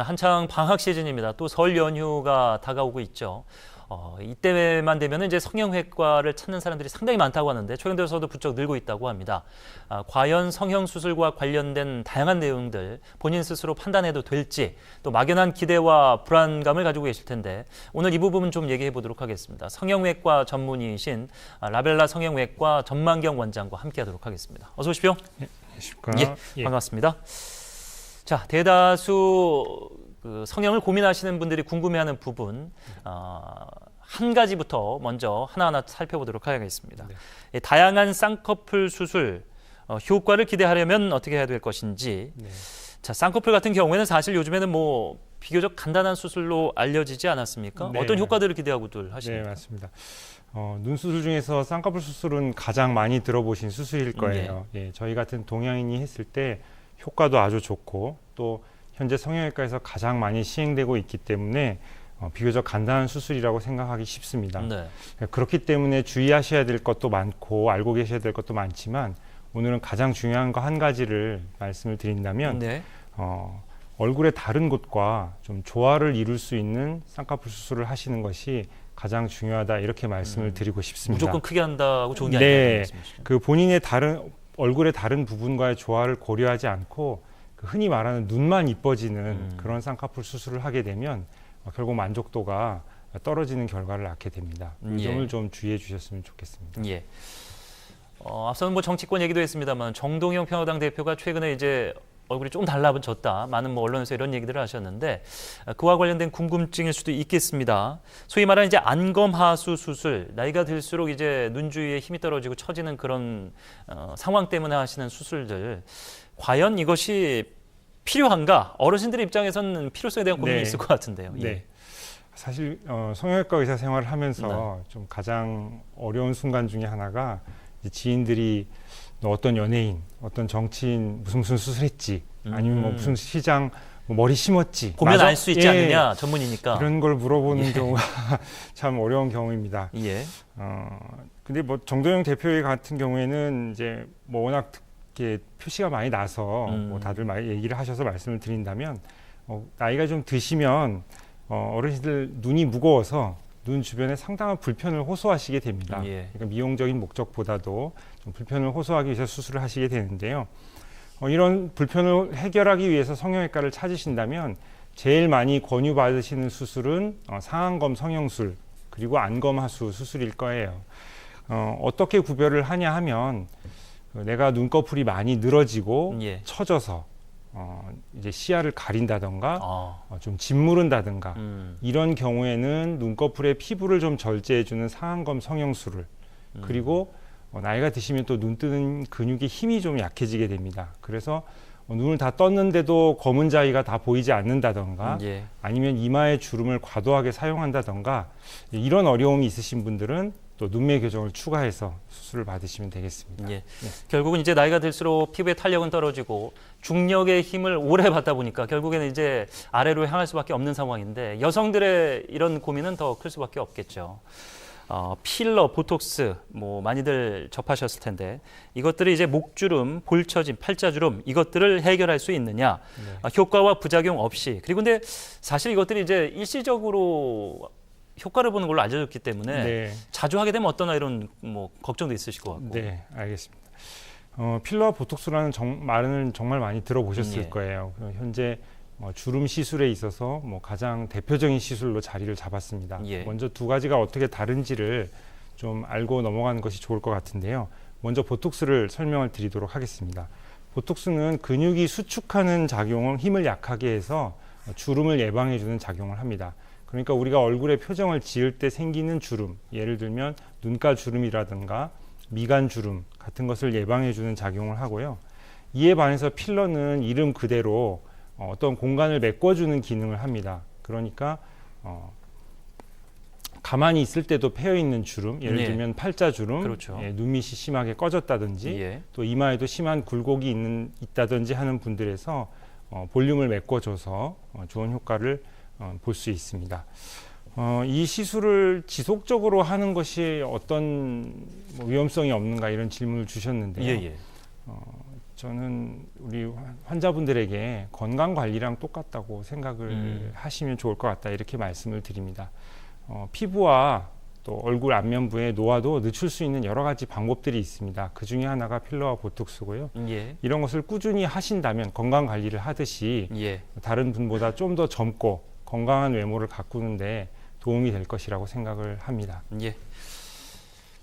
한창 방학 시즌입니다. 또 설 연휴가 다가오고 있죠. 이때만 되면 이제 성형외과를 찾는 사람들이 상당히 많다고 하는데 최근 들어서도 부쩍 늘고 있다고 합니다. 과연 성형수술과 관련된 다양한 내용들 본인 스스로 판단해도 될지 또 막연한 기대와 불안감을 가지고 계실 텐데 오늘 이 부분 좀 얘기해 보도록 하겠습니다. 성형외과 전문의이신 라벨라 성형외과 전만경 원장과 함께하도록 하겠습니다. 어서 오십시오. 네, 안녕하십니까. 예, 반갑습니다. 자, 대다수 성형을 고민하시는 분들이 궁금해하는 부분 한 가지부터 먼저 하나하나 살펴보도록 하겠습니다. 네. 다양한 쌍꺼풀 수술 효과를 기대하려면 어떻게 해야 될 것인지. 네. 자, 쌍꺼풀 같은 경우에는 사실 요즘에는 뭐 비교적 간단한 수술로 알려지지 않았습니까? 네. 어떤 효과들을 기대하고들 하십니까? 네, 맞습니다. 눈 수술 중에서 쌍꺼풀 수술은 가장 많이 들어보신 수술일 거예요. 네. 예, 저희 같은 동양인이 했을 때 효과도 아주 좋고 또 현재 성형외과에서 가장 많이 시행되고 있기 때문에 비교적 간단한 수술이라고 생각하기 쉽습니다. 네. 그렇기 때문에 주의하셔야 될 것도 많고 알고 계셔야 될 것도 많지만 오늘은 가장 중요한 거 한 가지를 말씀을 드린다면 네. 얼굴의 다른 곳과 좀 조화를 이룰 수 있는 쌍꺼풀 수술을 하시는 것이 가장 중요하다 이렇게 말씀을 드리고 싶습니다. 무조건 크게 한다고 좋은 게 네, 아니라는 말씀이시죠? 그 본인의 얼굴의 다른 부분과의 조화를 고려하지 않고 흔히 말하는 눈만 이뻐지는 그런 쌍꺼풀 수술을 하게 되면 결국 만족도가 떨어지는 결과를 낳게 됩니다. 이 점을 좀 주의해 주셨으면 좋겠습니다. 예. 앞서는 뭐 정치권 얘기도 했습니다만 정동영 평화당 대표가 최근에 이제 얼굴이 좀 달라졌다. 많은 뭐 언론에서 이런 얘기들을 하셨는데 그와 관련된 궁금증일 수도 있겠습니다. 소위 말하는 이제 안검하수 수술, 나이가 들수록 이제 눈 주위에 힘이 떨어지고 처지는 그런 상황 때문에 하시는 수술들. 과연 이것이 필요한가? 어르신들의 입장에서는 필요성에 대한 고민이 있을 것 같은데요. 예. 네. 사실 성형외과 의사 생활을 하면서 좀 가장 어려운 순간 중에 하나가 지인들이 너 어떤 연예인, 어떤 정치인 무슨 수술했지? 아니면 뭐 무슨 시장 머리 심었지? 보면 알 수 있지 않느냐? 전문이니까. 이런 걸 물어보는 경우가 참 어려운 경우입니다. 예. 근데 뭐 정동영 대표 같은 경우에는 이제 뭐 워낙 이렇게 표시가 많이 나서 뭐 다들 많이 얘기를 하셔서 말씀을 드린다면 나이가 좀 드시면 어르신들 눈이 무거워서 눈 주변에 상당한 불편을 호소하시게 됩니다. 예. 그러니까 미용적인 목적보다도 좀 불편을 호소하기 위해서 수술을 하시게 되는데요. 이런 불편을 해결하기 위해서 성형외과를 찾으신다면 제일 많이 권유받으시는 수술은 상안검 성형술 그리고 안검하수 수술일 거예요. 어떻게 구별을 하냐 하면 내가 눈꺼풀이 많이 늘어지고 처져서 이제 시야를 가린다던가 좀 짓무른다든가 이런 경우에는 눈꺼풀의 피부를 좀 절제해주는 상안검 성형술을 그리고 나이가 드시면 또 눈 뜨는 근육의 힘이 좀 약해지게 됩니다. 그래서 눈을 다 떴는데도 검은 자위가 다 보이지 않는다던가 아니면 이마의 주름을 과도하게 사용한다던가 이런 어려움이 있으신 분들은 또 눈매 교정을 추가해서 수술을 받으시면 되겠습니다. 예. 네. 결국은 이제 나이가 들수록 피부의 탄력은 떨어지고 중력의 힘을 오래 받다 보니까 결국에는 이제 아래로 향할 수밖에 없는 상황인데 여성들의 이런 고민은 더 클 수밖에 없겠죠. 필러, 보톡스 뭐 많이들 접하셨을 텐데 이것들이 이제 목주름, 볼처짐, 팔자주름 이것들을 해결할 수 있느냐? 효과와 부작용 없이 그리고 근데 사실 이것들이 이제 일시적으로 효과를 보는 걸로 알려졌기 때문에 자주 하게 되면 어떠나 이런 뭐 걱정도 있으실 것 같고. 네, 알겠습니다. 필러와 보톡스라는 말은 정말 많이 들어보셨을 거예요. 현재 주름 시술에 있어서 가장 대표적인 시술로 자리를 잡았습니다. 먼저 두 가지가 어떻게 다른지를 좀 알고 넘어가는 것이 좋을 것 같은데요. 먼저 보톡스를 설명을 드리도록 하겠습니다. 보톡스는 근육이 수축하는 작용을 힘을 약하게 해서 주름을 예방해주는 작용을 합니다. 그러니까 우리가 얼굴에 표정을 지을 때 생기는 주름, 예를 들면 눈가 주름이라든가 미간 주름 같은 것을 예방해주는 작용을 하고요. 이에 반해서 필러는 이름 그대로 어떤 공간을 메꿔주는 기능을 합니다. 그러니까 가만히 있을 때도 패여있는 주름, 예를 들면 팔자주름, 그렇죠. 눈밑이 심하게 꺼졌다든지 또 이마에도 심한 굴곡이 있다든지 하는 분들에서 볼륨을 메꿔줘서 좋은 효과를 볼 수 있습니다. 이 시술을 지속적으로 하는 것이 어떤 위험성이 없는가 이런 질문을 주셨는데요. 저는 우리 환자분들에게 건강 관리랑 똑같다고 생각을 하시면 좋을 것 같다 이렇게 말씀을 드립니다. 피부와 또 얼굴 안면부의 노화도 늦출 수 있는 여러 가지 방법들이 있습니다. 그 중에 하나가 필러와 보톡스고요. 예. 이런 것을 꾸준히 하신다면 건강 관리를 하듯이 다른 분보다 좀 더 젊고 건강한 외모를 가꾸는데 도움이 될 것이라고 생각을 합니다. 예.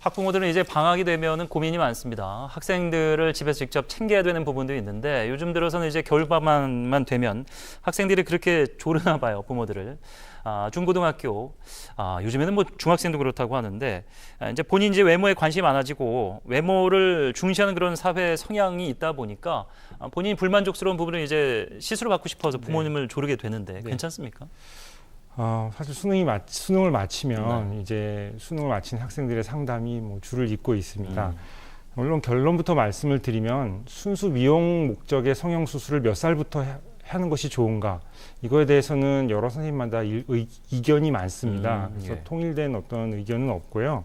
학부모들은 이제 방학이 되면은 고민이 많습니다. 학생들을 집에서 직접 챙겨야 되는 부분도 있는데 요즘 들어서는 이제 겨울방학만 되면 학생들이 그렇게 조르나 봐요, 부모들을. 중고등학교, 요즘에는 뭐 중학생도 그렇다고 하는데 이제 본인 이제 외모에 관심이 많아지고 외모를 중시하는 그런 사회 성향이 있다 보니까 본인이 불만족스러운 부분을 이제 시술을 받고 싶어서 부모님을 조르게 되는데 괜찮습니까? 사실 수능을 마치면 이제 수능을 마친 학생들의 상담이 뭐 줄을 잇고 있습니다. 물론 결론부터 말씀을 드리면 순수 미용 목적의 성형 수술을 몇 살부터 하는 것이 좋은가 이거에 대해서는 여러 선생님마다 이견이 많습니다. 그래서 통일된 어떤 의견은 없고요.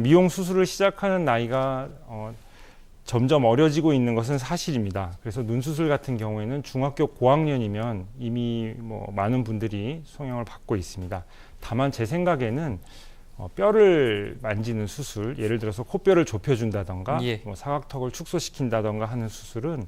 미용 수술을 시작하는 나이가 점점 어려지고 있는 것은 사실입니다. 그래서 눈 수술 같은 경우에는 중학교 고학년이면 이미 뭐 많은 분들이 성형을 받고 있습니다. 다만 제 생각에는 뼈를 만지는 수술, 예를 들어서 코뼈를 좁혀준다던가 뭐 사각턱을 축소시킨다던가 하는 수술은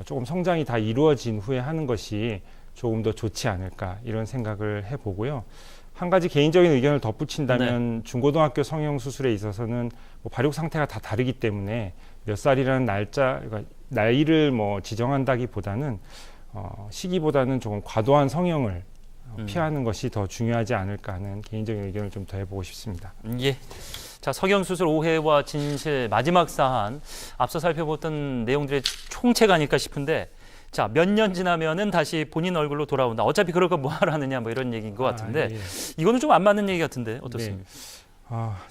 조금 성장이 다 이루어진 후에 하는 것이 조금 더 좋지 않을까 이런 생각을 해보고요. 한 가지 개인적인 의견을 덧붙인다면 중고등학교 성형 수술에 있어서는 뭐 발육 상태가 다 다르기 때문에 몇 살이라는 그러니까 나이를 뭐 지정한다기보다는 시기보다는 조금 과도한 성형을 피하는 것이 더 중요하지 않을까 하는 개인적인 의견을 좀 더 해보고 싶습니다. 예. 자, 성형수술 오해와 진실 마지막 사안 앞서 살펴봤던 내용들의 총체가 아닐까 싶은데 자, 몇 년 지나면은 다시 본인 얼굴로 돌아온다. 어차피 그럴 거 뭐하러 하느냐 뭐 이런 얘기인 것 같은데 이거는 좀 안 맞는 얘기 같은데 어떻습니까?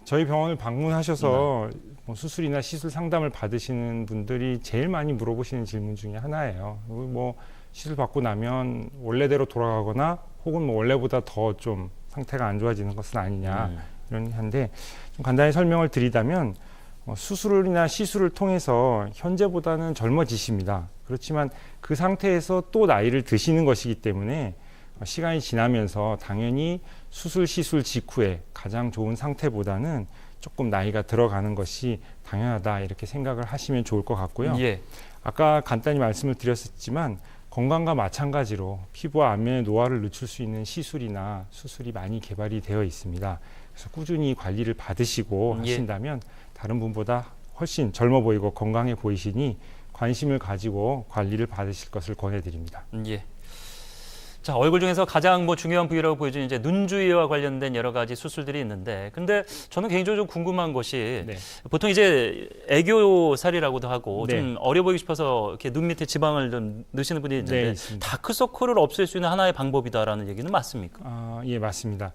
저희 병원을 방문하셔서 뭐 수술이나 시술 상담을 받으시는 분들이 제일 많이 물어보시는 질문 중에 하나예요. 뭐 시술 받고 나면 원래대로 돌아가거나 혹은 뭐 원래보다 더 좀 상태가 안 좋아지는 것은 아니냐 이런 한데 좀 간단히 설명을 드리자면 수술이나 시술을 통해서 현재보다는 젊어지십니다. 그렇지만 그 상태에서 또 나이를 드시는 것이기 때문에 시간이 지나면서 당연히 수술, 시술 직후에 가장 좋은 상태보다는 조금 나이가 들어가는 것이 당연하다 이렇게 생각을 하시면 좋을 것 같고요. 아까 간단히 말씀을 드렸었지만 건강과 마찬가지로 피부와 안면의 노화를 늦출 수 있는 시술이나 수술이 많이 개발이 되어 있습니다. 그래서 꾸준히 관리를 받으시고 하신다면 다른 분보다 훨씬 젊어 보이고 건강해 보이시니 관심을 가지고 관리를 받으실 것을 권해드립니다. 자, 얼굴 중에서 가장 뭐 중요한 부위라고 보여지는 이제 눈 주위와 관련된 여러 가지 수술들이 있는데, 근데 저는 개인적으로 좀 궁금한 것이 보통 이제 애교살이라고도 하고 좀 어려 보이고 싶어서 이렇게 눈 밑에 지방을 좀 넣으시는 분이 있는데 다크서클을 없앨 수 있는 하나의 방법이다라는 얘기는 맞습니까? 예, 맞습니다.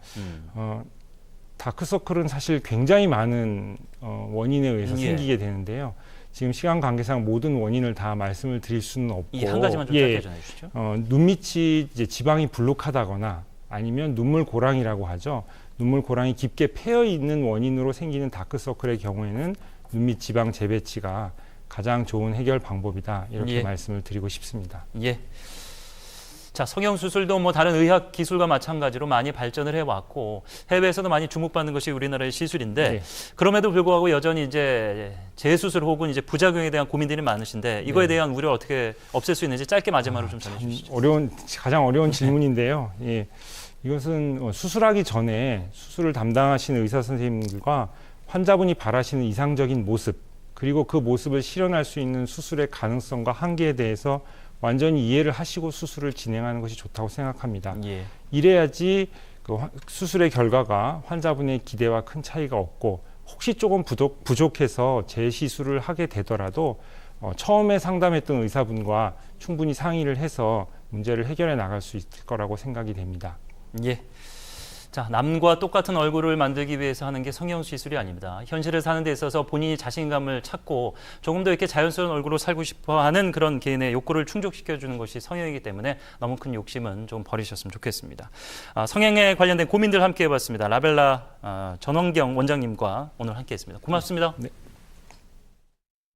다크서클은 사실 굉장히 많은 원인에 의해서 생기게 되는데요. 지금 시간 관계상 모든 원인을 다 말씀을 드릴 수는 없고 한 가지만 좀 짧게 전해 주시죠. 눈 밑이 이제 지방이 불룩하다거나 아니면 눈물 고랑이라고 하죠. 눈물 고랑이 깊게 패여 있는 원인으로 생기는 다크서클의 경우에는 눈 밑 지방 재배치가 가장 좋은 해결 방법이다 이렇게 말씀을 드리고 싶습니다. 자, 성형수술도 뭐 다른 의학 기술과 마찬가지로 많이 발전을 해왔고 해외에서도 많이 주목받는 것이 우리나라의 시술인데 그럼에도 불구하고 여전히 이제 재수술 혹은 이제 부작용에 대한 고민들이 많으신데 이거에 대한 우려를 어떻게 없앨 수 있는지 짧게 마지막으로 좀 전해 주시죠. 가장 어려운 질문인데요. 이것은 수술하기 전에 수술을 담당하시는 의사 선생님들과 환자분이 바라시는 이상적인 모습 그리고 그 모습을 실현할 수 있는 수술의 가능성과 한계에 대해서 완전히 이해를 하시고 수술을 진행하는 것이 좋다고 생각합니다. 이래야지 그 수술의 결과가 환자분의 기대와 큰 차이가 없고 혹시 조금 부족해서 재시술을 하게 되더라도 처음에 상담했던 의사분과 충분히 상의를 해서 문제를 해결해 나갈 수 있을 거라고 생각이 됩니다. 자, 남과 똑같은 얼굴을 만들기 위해서 하는 게 성형시술이 아닙니다. 현실을 사는 데 있어서 본인이 자신감을 찾고 조금 더 이렇게 자연스러운 얼굴로 살고 싶어하는 그런 개인의 욕구를 충족시켜주는 것이 성형이기 때문에 너무 큰 욕심은 좀 버리셨으면 좋겠습니다. 성형에 관련된 고민들 함께 해봤습니다. 라벨라 전원경 원장님과 오늘 함께 했습니다. 고맙습니다.